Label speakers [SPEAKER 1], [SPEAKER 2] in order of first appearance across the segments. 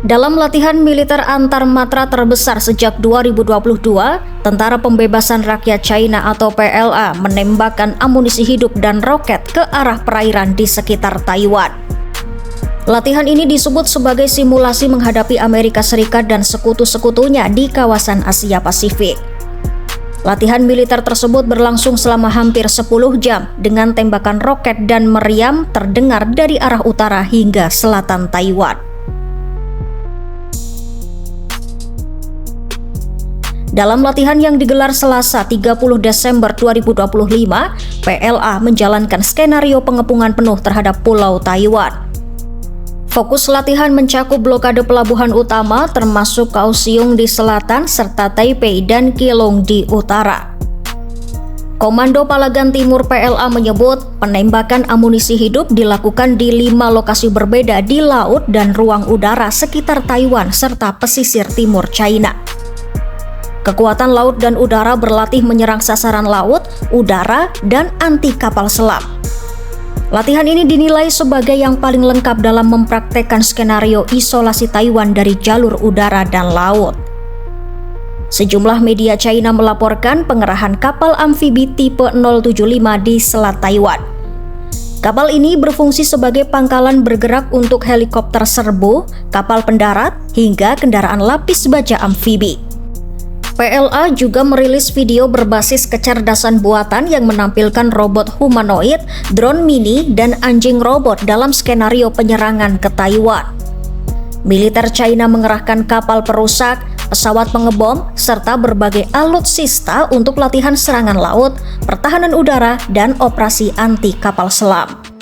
[SPEAKER 1] Dalam latihan militer antar matra terbesar sejak 2022, Tentara Pembebasan Rakyat China atau PLA menembakkan amunisi hidup dan roket ke arah perairan di sekitar Taiwan. Latihan ini disebut sebagai simulasi menghadapi Amerika Serikat dan sekutu-sekutunya di kawasan Asia Pasifik. Latihan militer tersebut berlangsung selama hampir 10 jam dengan tembakan roket dan meriam terdengar dari arah utara hingga selatan Taiwan. Dalam latihan yang digelar Selasa 30 Desember 2025, PLA menjalankan skenario pengepungan penuh terhadap Pulau Taiwan. Fokus latihan mencakup blokade pelabuhan utama termasuk Kaohsiung di selatan serta Taipei dan Keelung di utara. Komando Palagan Timur PLA menyebut penembakan amunisi hidup dilakukan di 5 lokasi berbeda di laut dan ruang udara sekitar Taiwan serta pesisir timur China. Kekuatan laut dan udara berlatih menyerang sasaran laut, udara, dan anti kapal selam. Latihan ini dinilai sebagai yang paling lengkap dalam mempraktekkan skenario isolasi Taiwan dari jalur udara dan laut. Sejumlah media China melaporkan pengerahan kapal amfibi tipe 075 di Selat Taiwan. Kapal ini berfungsi sebagai pangkalan bergerak untuk helikopter serbu, kapal pendarat, hingga kendaraan lapis baja amfibi. PLA juga merilis video berbasis kecerdasan buatan yang menampilkan robot humanoid, drone mini, dan anjing robot dalam skenario penyerangan ke Taiwan. Militer China mengerahkan kapal perusak, pesawat pengebom, serta berbagai alutsista untuk latihan serangan laut, pertahanan udara, dan operasi anti kapal selam.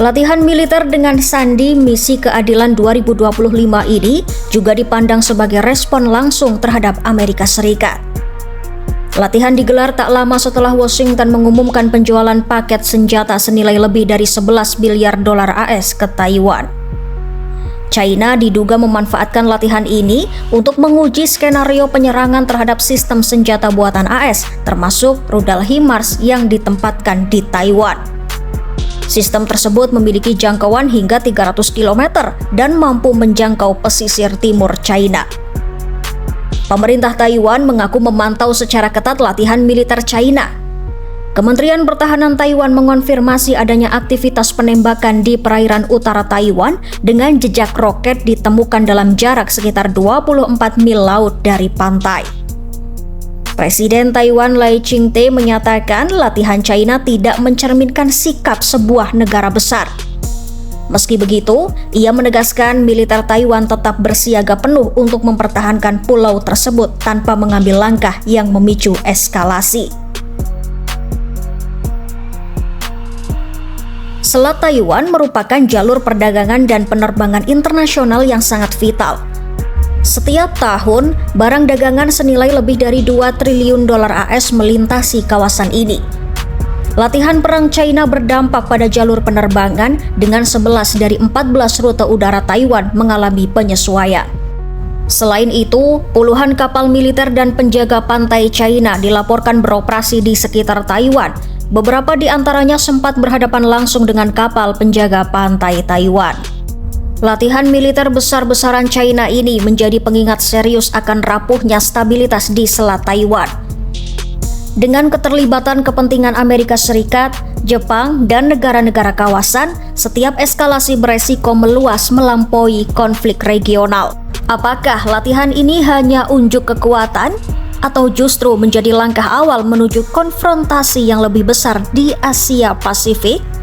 [SPEAKER 1] Latihan militer dengan sandi Misi Keadilan 2025 ini juga dipandang sebagai respon langsung terhadap Amerika Serikat. Latihan digelar tak lama setelah Washington mengumumkan penjualan paket senjata senilai lebih dari 11 miliar dolar AS ke Taiwan. China diduga memanfaatkan latihan ini untuk menguji skenario penyerangan terhadap sistem senjata buatan AS, termasuk rudal HIMARS yang ditempatkan di Taiwan. Sistem tersebut memiliki jangkauan hingga 300 km dan mampu menjangkau pesisir timur China. Pemerintah Taiwan mengaku memantau secara ketat latihan militer China. Kementerian Pertahanan Taiwan mengonfirmasi adanya aktivitas penembakan di perairan utara Taiwan dengan jejak roket ditemukan dalam jarak sekitar 24 mil laut dari pantai. Presiden Taiwan Lai Ching-te menyatakan latihan China tidak mencerminkan sikap sebuah negara besar. Meski begitu, ia menegaskan militer Taiwan tetap bersiaga penuh untuk mempertahankan pulau tersebut tanpa mengambil langkah yang memicu eskalasi. Selat Taiwan merupakan jalur perdagangan dan penerbangan internasional yang sangat vital. Setiap tahun, barang dagangan senilai lebih dari 2 triliun dolar AS melintasi kawasan ini. Latihan perang China berdampak pada jalur penerbangan dengan 11 dari 14 rute udara Taiwan mengalami penyesuaian. Selain itu, puluhan kapal militer dan penjaga pantai China dilaporkan beroperasi di sekitar Taiwan. Beberapa di antaranya sempat berhadapan langsung dengan kapal penjaga pantai Taiwan. Latihan militer besar-besaran China ini menjadi pengingat serius akan rapuhnya stabilitas di Selat Taiwan. Dengan keterlibatan kepentingan Amerika Serikat, Jepang, dan negara-negara kawasan, setiap eskalasi beresiko meluas melampaui konflik regional. Apakah latihan ini hanya unjuk kekuatan atau justru menjadi langkah awal menuju konfrontasi yang lebih besar di Asia Pasifik?